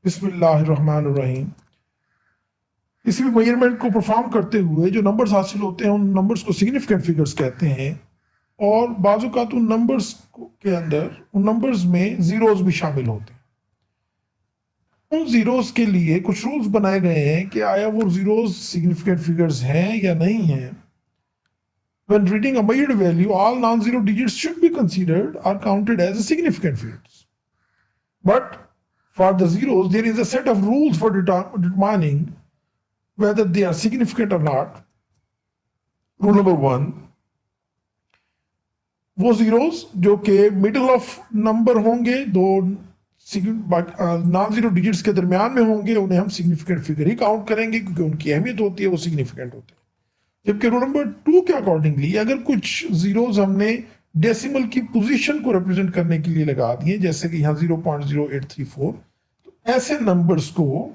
बिस्मिल्लाहिर्रहमानिर्रहीम। किसी भी मेजरमेंट को परफॉर्म करते हुए जो नंबर्स हासिल होते हैं उन नंबर्स को सिग्निफिकेंट फिगर्स कहते हैं। और बाज़-औक़ात उन नंबर्स के अंदर उन नंबर्स में ज़ीरोज़ भी शामिल होते हैं। उन ज़ीरोज़ के लिए कुछ रूल्स बनाए गए हैं कि आया वो ज़ीरोज़ सिग्निफिकेंट फिगर्स हैं या नहीं हैं। When reading a measured value, all non-zero digits should be considered or counted as significant figures. But for the zeros, there is a set of rules for determining whether they are significant or not. Rule number 1, वो zeros जो कि middle of number होंगे, दो non zero digits के दरमियान में होंगे, उन्हें हम सिग्निफिकेंट फिगर ही काउंट करेंगे क्योंकि उनकी अहमियत होती है, वो सिग्निफिकेंट होते हैं। जबकि रूल नंबर 2 के अकॉर्डिंगली अगर कुछ जीरोस हमने डेसिमल की पोजीशन को रिप्रेजेंट करने के लिए लगा दिए, जैसे कि यहाँ 0.0834, तो ऐसे नंबर्स को,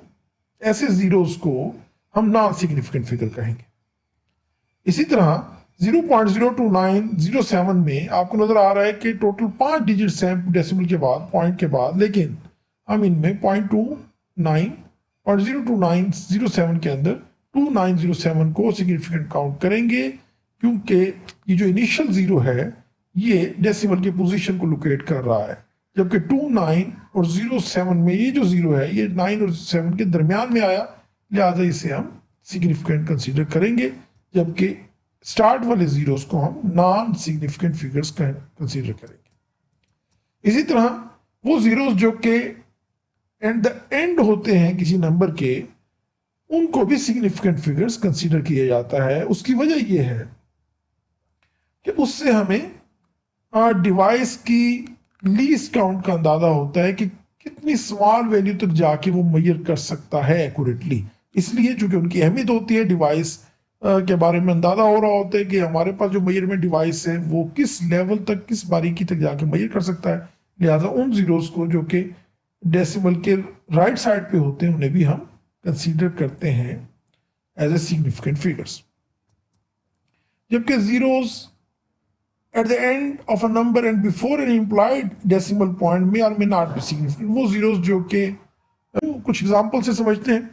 ऐसे जीरोस को हम नॉन सिग्निफिकेंट फिगर कहेंगे। इसी तरह 0.02907 में आपको नजर आ रहा है कि टोटल 5 डिजिट्स हैं डेसिमल के बाद, पॉइंट के बाद, लेकिन हम इनमें 0.2907 के अंदर 2907 को सिग्निफिकेंट काउंट करेंगे क्योंकि ये जो इनिशियल जीरो है ये डेसिमल की पोजीशन को लोकेट कर रहा है, जबकि 29 और 07 में ये जो जीरो है ये 9 और 7 के दरमियान में आया, लिहाजा इसे हम सिग्निफिकेंट कंसीडर करेंगे, जबकि स्टार्ट वाले जीरोस को हम नॉन सिग्निफिकेंट फिगर्स कंसीडर करेंगे। इसी तरह वो जीरोस जो कि एट द एंड होते हैं किसी नंबर के, उनको भी सिग्निफिकेंट फिगर्स कंसीडर किया जाता है। उसकी वजह यह है कि उससे हमें डिवाइस की लीस्ट काउंट का अंदाजा होता है कि कितनी स्मॉल वैल्यू तक जाके वो मेजर कर सकता है एक्यूरेटली। इसलिए चूंकि उनकी अहमियत होती है, डिवाइस के बारे में अंदाजा हो रहा होता है कि हमारे पास जो मेजरमेंट डिवाइस है वो किस लेवल तक, किस बारीकी तक जाके मेजर कर सकता है, लिहाजा उन जीरोस को जो कि डेसिमल के राइट साइड पे होते हैं उन्हें भी हम कंसीडर करते हैं एज ए सिग्निफिकेंट फिगर्स। जबकि zeros at the end of a number and before N implied decimal point में और मे नॉट बी सिग्निफिकेंट, वो जीरोस जो कि कुछ एग्जाम्पल से समझते हैं।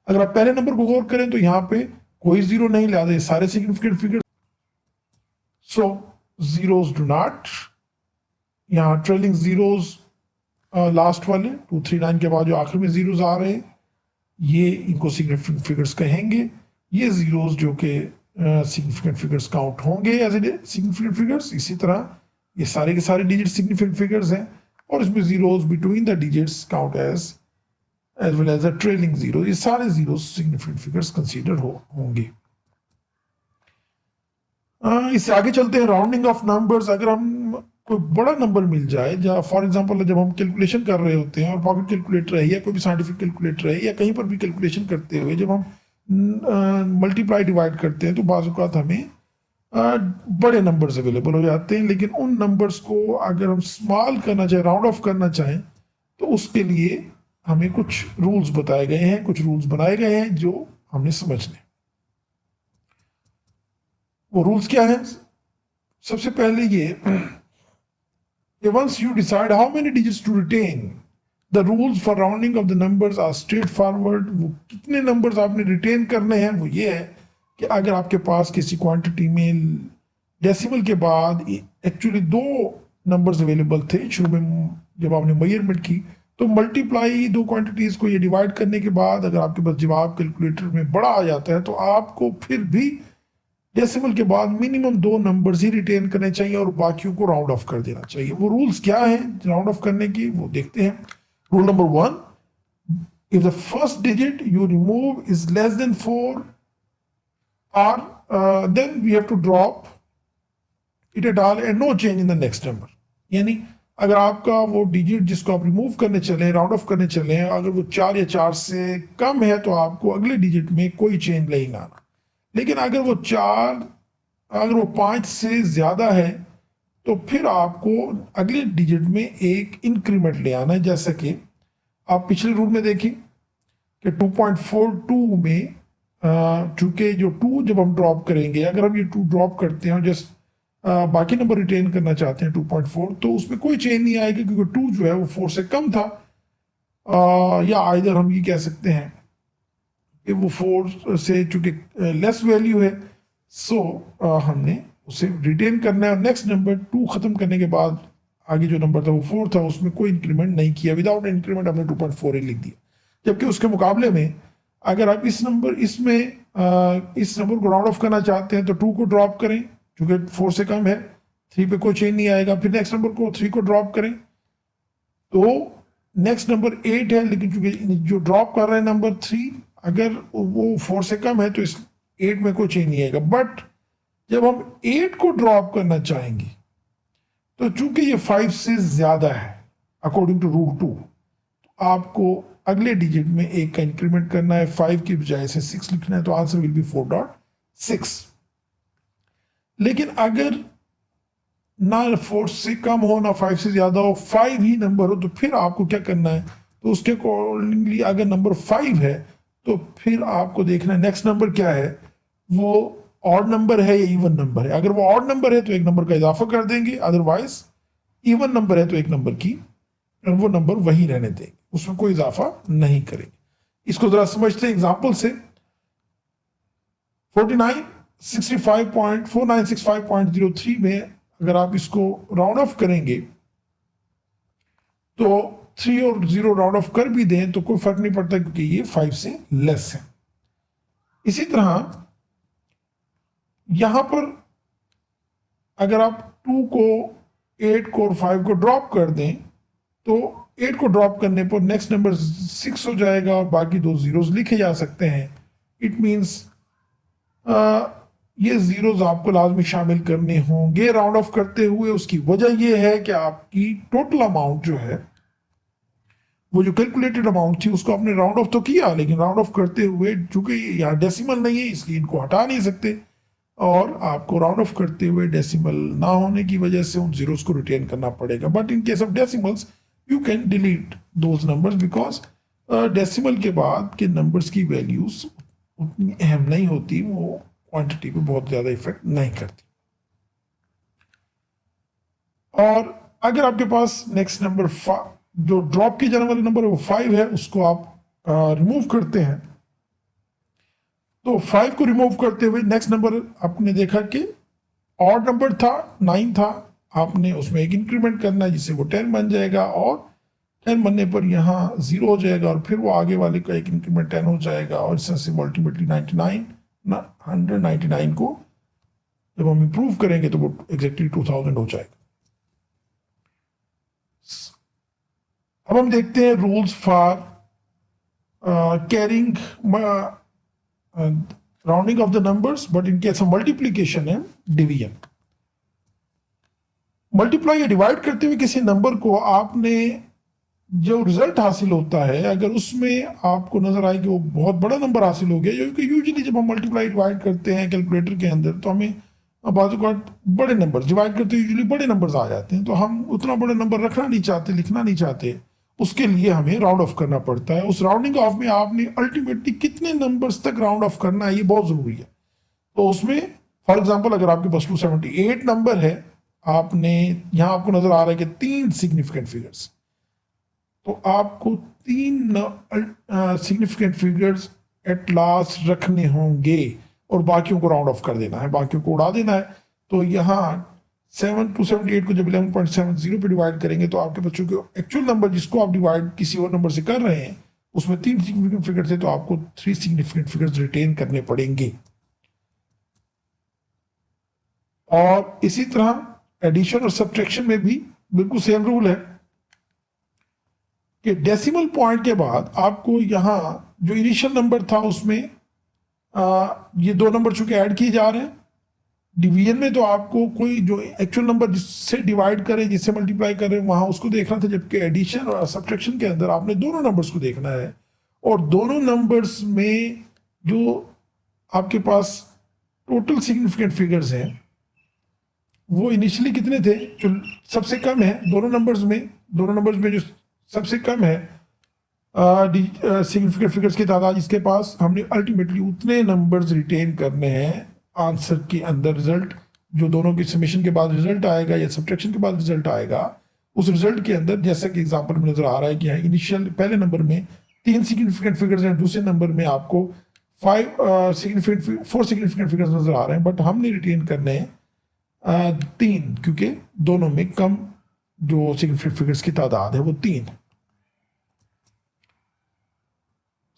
अगर आप पहले नंबर को गौर करें तो यहाँ पे कोई जीरो नहीं, लिहाजा ये सारे significant figure. So zeros do not, यहाँ ट्रेलिंग जीरोस लास्ट वाले 239 के बाद जो आखिर में जीरोस आ रहे हैं ये इनको सिग्निफिकेंट फिगर्स कहेंगे। ये जीरोस जो कि सिग्निफिकेंट फिगर्स काउंट होंगे एज ए सिग्निफिकेंट फिगर्स। इसी तरह ये सारे के सारे डिजिट सिग्निफिकेंट फिगर्स हैं और इसमें zeros between the digits count as well as a trailing zero. ये सारे जीरो सिग्निफिकेंट फिगर्स कंसीडर होंगे। इससे आगे चलते हैं राउंडिंग ऑफ नंबर्स। अगर हम कोई बड़ा नंबर मिल जाए, जहाँ फॉर एग्जांपल जब हम कैलकुलेशन कर रहे होते हैं और पॉकेट कैलकुलेटर है या कोई भी साइंटिफिक कैलकुलेटर है या कहीं पर भी कैलकुलेशन करते हुए जब हम मल्टीप्लाई डिवाइड करते हैं तो बाज़ औक़ात हमें बड़े नंबर्स अवेलेबल हो जाते हैं, लेकिन उन नंबर्स को अगर हम स्मॉल करना चाहें, राउंड ऑफ करना चाहें, तो उसके लिए हमें कुछ रूल्स बताए गए हैं, कुछ रूल्स बनाए गए हैं जो हमने समझने। वो रूल्स क्या है? सबसे पहले ये once you decide how many digits to retain, the rules for rounding of the numbers are straightforward। वो कितने नंबर्स आपने रिटेन करने हैं वो ये है कि अगर आपके पास किसी क्वांटिटी में डेसिमल के बाद एक्चुअली 2 नंबर्स अवेलेबल थे शुरू में जब आपने मेजरमेंट की, तो मल्टीप्लाई 2 क्वांटिटीज को ये डिवाइड करने के बाद अगर आपके पास जवाब कैलकुलेटर में बड़ा आ जाता है तो आपको फिर भी डेसिमल के बाद मिनिमम 2 नंबर्स ही रिटेन करने चाहिए और बाकियों को राउंड ऑफ कर देना चाहिए। वो रूल्स क्या हैं राउंड ऑफ करने की, वो देखते हैं। Rule number 1, if the first digit you remove is less than 4 और then we have to drop it at all and no change in the next number. यानी अगर आपका वो डिजिट जिसको आप रिमूव करने चले, राउंड ऑफ करने चले, अगर वो 4 या 4 से कम है तो आपको अगले डिजिट में कोई चेंज नहीं लाना। लेकिन अगर वो 5 से ज्यादा है तो फिर आपको अगले डिजिट में एक इंक्रीमेंट ले आना है। जैसे कि आप पिछले रूल में देखिए कि 2.42 में चूंकि जो 2 जब हम ड्रॉप करेंगे, अगर हम ये 2 ड्रॉप करते हैं और जस्ट बाकी नंबर रिटेन करना चाहते हैं 2.4, तो उसमें कोई चेंज नहीं आएगी क्योंकि 2 जो है वो 4 से कम था। या आइदर हम ये कह सकते हैं कि वो 4 से चूंकि लेस वैल्यू है, सो हमने उसे रिटेन करना है। और नेक्स्ट नंबर 2 खत्म करने के बाद आगे जो नंबर था वो 4 था, उसमें कोई इंक्रीमेंट नहीं किया, विदाउट इंक्रीमेंट हमने 2.4 लिख दिया। जबकि उसके मुकाबले में अगर आप इस नंबर इस नंबर को राउंड ऑफ करना चाहते हैं तो 2 को ड्रॉप करें, चूंकि 4 से कम है, 3 पे कोई चेंज नहीं आएगा। फिर नेक्स्ट नंबर को 3 को ड्रॉप करें तो नेक्स्ट नंबर 8 है, लेकिन चूंकि जो ड्रॉप कर रहे हैं नंबर 3, अगर वो 4 से कम है तो इस 8 में कोई चेंज नहीं आएगा। बट जब हम 8 को ड्रॉप करना चाहेंगे तो चूंकि ये 5 से ज्यादा है अकॉर्डिंग टू रूल 2, तो आपको अगले डिजिट में 1 का इंक्रीमेंट करना है, 5 की बजाय से 6 लिखना है, तो आंसर विल बी 4.6। लेकिन अगर ना 4 से कम हो ना 5 से ज्यादा हो, 5 ही नंबर हो, तो फिर आपको क्या करना है, तो उसके अकॉर्डिंगली अगर नंबर 5 है तो फिर आपको देखना है नेक्स्ट नंबर क्या है, वो ऑड नंबर है या इवन नंबर है। अगर वो ऑड नंबर है तो 1 नंबर का इजाफा कर देंगे, अदरवाइज इवन नंबर है तो 1 नंबर की वो नंबर वही रहने देंगे, उसमें कोई इजाफा नहीं करेंगे। इसको जरा समझते हैं एग्जाम्पल से। 4965.03 में अगर आप इसको राउंड ऑफ करेंगे तो 3 और 0 राउंड ऑफ कर भी दें तो कोई फर्क नहीं पड़ता, क्योंकि ये 5 से लेस है। इसी तरह यहां पर अगर आप 2 को, 8 को और 5 को ड्रॉप कर दें तो 8 को ड्रॉप करने पर नेक्स्ट नंबर 6 हो जाएगा और बाकी 2 जीरोस लिखे जा सकते हैं। इट मींस ये जीरोस आपको लाजमी शामिल करने होंगे राउंड ऑफ करते हुए। उसकी वजह यह है कि आपकी टोटल अमाउंट जो है, वो जो कैलकुलेटेड अमाउंट थी उसको आपने राउंड ऑफ तो किया, लेकिन राउंड ऑफ करते हुए चूंकि यहाँ डेसिमल नहीं है इसलिए इनको हटा नहीं सकते, और आपको राउंड ऑफ करते हुए डेसिमल ना होने की वजह से उन जीरोस को रिटेन करना पड़ेगा। But in case of decimals you can delete those numbers, because decimal के बाद के नंबर्स की वैल्यूज उतनी अहम नहीं होती, वो क्वांटिटी पे बहुत ज्यादा इफेक्ट नहीं करती। और अगर आपके पास नेक्स्ट नंबर जो ड्रॉप किए जाने वाले नंबर है वो 5 है, उसको आप रिमूव करते हैं, तो 5 को रिमूव करते हुए नेक्स्ट नंबर आपने देखा कि ऑड नंबर था, 9 था, आपने उसमें 1 इंक्रीमेंट करना है जिससे वो 10 बन जाएगा, और 10 बनने पर यहाँ 0 हो जाएगा और फिर वो आगे वाले का 1 इंक्रीमेंट 10 हो जाएगा, और इससे से अल्टीमेटली 199 को जब हम इंप्रूव करेंगे तो वो एग्जैक्टली 2000 हो जाएगा। अब हम देखते हैं rules for carrying rounding off the numbers, but in case of multiplication and division. Multiply या डिवाइड करते हुए किसी नंबर को आपने जो रिजल्ट हासिल होता है, अगर उसमें आपको नजर आए कि वो बहुत बड़ा नंबर हासिल हो गया, क्योंकि यूजुअली जब हम मल्टीप्लाई डिवाइड करते हैं कैलकुलेटर के अंदर तो हमें बाजू का बड़े नंबर डिवाइड करते यूजुअली बड़े नंबर्स आ जाते हैं, तो हम उतना बड़ा नंबर रखना नहीं चाहते, लिखना नहीं चाहते, उसके लिए हमें राउंड ऑफ करना पड़ता है। उस राउंडिंग ऑफ में आपने अल्टीमेटली कितने नंबर्स तक राउंड ऑफ करना है ये बहुत जरूरी है। तो उसमें फॉर एग्जांपल अगर आपके पास 278 नंबर है, आपने यहां आपको नजर आ रहा है कि 3 सिग्निफिकेंट फिगर्स, तो आपको 3 सिग्निफिकेंट फिगर्स एट लास्ट रखने होंगे और बाकियों को राउंड ऑफ कर देना है, बाकियों को उड़ा देना है। तो यहाँ 278 को जब 11.70 पे डिवाइड करेंगे तो आपके बच्चों के एक्चुअल नंबर जिसको आप डिवाइड किसी और नंबर से कर रहे हैं उसमें 3 सिग्निफिकेंट फिगर थे, तो आपको 3 सिग्निफिकेंट फिगर्स रिटेन करने पड़ेंगे। और इसी तरह एडिशन और सब्ट्रैक्शन में भी बिल्कुल सेम रूल है कि डेसिमल पॉइंट के बाद आपको यहाँ जो इनिशियल नंबर था उसमें ये 2 नंबर चूंकि ऐड किए जा रहे हैं। डिवीजन में तो आपको कोई जो एक्चुअल नंबर जिससे डिवाइड करे, जिससे मल्टीप्लाई करे, वहां उसको देखना था, जबकि एडिशन और सब्ट्रैक्शन के अंदर आपने दोनों नंबर्स को देखना है, और दोनों नंबर्स में जो आपके पास टोटल सिग्निफिकेंट फिगर्स हैं वो इनिशियली कितने थे, जो सबसे कम है दोनों नंबर्स में जो सबसे कम है सिग्निफिकेंट फिगर्स की तादाद, इसके पास हमने अल्टीमेटली उतने नंबर्स रिटेन करने हैं आंसर के अंदर। रिजल्ट जो दोनों की समेशन के बाद रिजल्ट आएगा या सब्ट्रैक्शन के बाद रिजल्ट आएगा उस रिजल्ट के अंदर जैसा कि एग्जांपल में नजर आ रहा है कि इनिशियल पहले नंबर में 3 सिग्निफिकेंट फिगर्स हैं, दूसरे नंबर में आपको 4 सिग्निफिकेंट फिगर्स नजर आ रहे हैं, बट हमने रिटेन करने हैं 3, क्योंकि दोनों में कम जो सिग्निफिकेंट फिगर्स की तादाद है वो 3।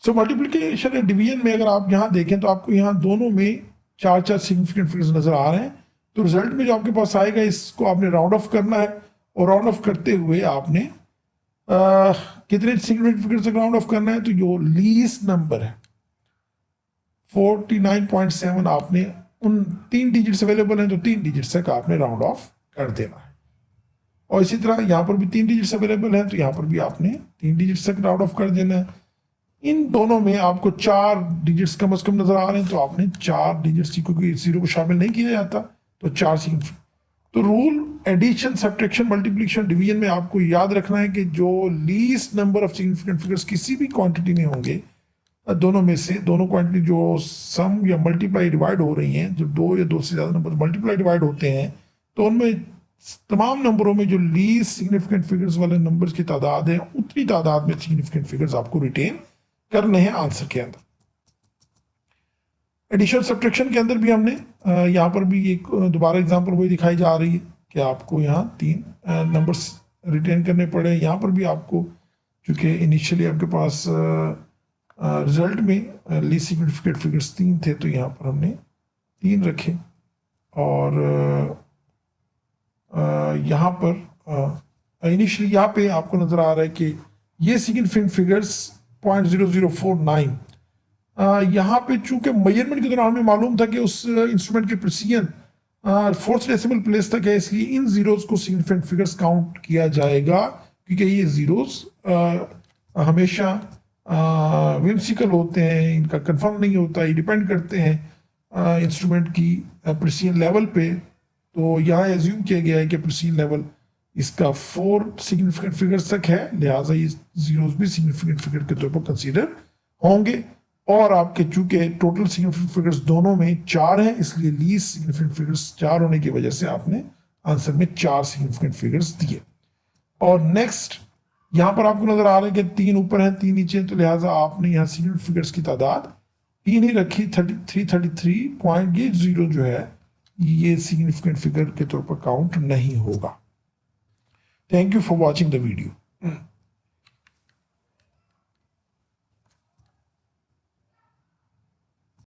सो मल्टीप्लिकेशन एंड डिवीजन में अगर आप यहाँ देखें तो आपको यहाँ दोनों में 4 सिग्निफिकेंट फिगर्स नजर आ रहे हैं। तो रिजल्ट में जो आपके पास आएगा इसको आपने राउंड ऑफ करना है, और राउंड ऑफ करते हुए आपने कितने सिग्निफिकेंट फिगर्स तक राउंड ऑफ करना है, तो जो लीस्ट नंबर है 49.7 आपने उन 3 डिजिट्स अवेलेबल हैं तो 3 डिजिट्स तक आपने राउंड ऑफ कर देना है। और इसी तरह यहाँ पर भी 3 डिजिट्स अवेलेबल हैं तो यहाँ पर भी आपने 3 डिजिट्स तक राउंड ऑफ कर देना है। इन दोनों में आपको 4 डिजिट्स कम से कम नजर आ रहे हैं तो आपने 4 डिजिट्स, क्योंकि 0 को शामिल नहीं किया जाता तो 4 सिग्निफिकेंट। तो rule addition, subtraction, multiplication, division में आपको याद रखना है कि जो least number of significant figures किसी भी क्वांटिटी में होंगे, दोनों में से दोनों क्वांटिटी जो सम या मल्टीप्लाई डिवाइड हो रही हैं, जब 2 या 2 से ज़्यादा नंबर मल्टीप्लाई डिवाइड होते हैं तो उनमें तमाम नंबरों में जो लीस्ट सिग्निफिकेंट फिगर्स वाले नंबर्स की तादाद है उतनी तादाद में सिग्निफिकेंट फिगर्स आपको रिटेन करने हैं आंसर के अंदर। एडिशन सब्ट्रैक्शन के अंदर भी हमने यहाँ पर भी एक दोबारा एग्जांपल वही दिखाई जा रही है कि आपको यहाँ 3 नंबर्स रिटेन करने पड़े। यहाँ पर भी आपको, चूँकि इनिशियली आपके पास रिजल्ट में लीस्ट सिग्निफिकेंट फिगर्स 3 थे तो यहाँ पर हमने 3 रखे, और यहाँ पर इनिशियली यहाँ पे आपको नज़र आ रहा है कि ये सिग्निफिकेंट फिगर्स 0.0049, यहाँ पे चूंकि मेजरमेंट के दौरान हमें मालूम था कि उस इंस्ट्रूमेंट की प्रिसीजन 4th डेसिमल प्लेस तक है, इसलिए इन जीरोस को सिग्निफिकेंट फिगर्स काउंट किया जाएगा, क्योंकि ये जीरोस हमेशा विम्सिकल होते हैं, इनका कंफर्म नहीं होता, ये डिपेंड करते हैं इंस्ट्रूमेंट की प्रिसीजन लेवल पे। तो यहाँ एज्यूम किया गया है कि प्रिसीजन लेवल इसका 4 सिग्निफिकेंट फिगर्स तक है, लिहाजा ये जीरोस भी सिग्निफिकेंट फिगर के तौर पर कंसीडर होंगे। और आपके चूंकि टोटल सिग्निफिकेंट फिगर्स दोनों में 4 हैं, इसलिए लीस्ट सिग्निफिकेंट फिगर्स 4 होने की वजह से आपने आंसर में 4 सिग्निफिकेंट फिगर्स दिए। और नेक्स्ट यहाँ पर आपको नजर आ रहा है कि 3 ऊपर हैं 3 नीचे, तो लिहाजा आपने यहाँ सिग्निफिकेंट फिगर्स की तादाद 3 ही रखी। 33 पॉइंट, ये 0 जो है ये सिग्निफिकेंट फिगर के तौर पर काउंट नहीं होगा। Thank you for watching the video.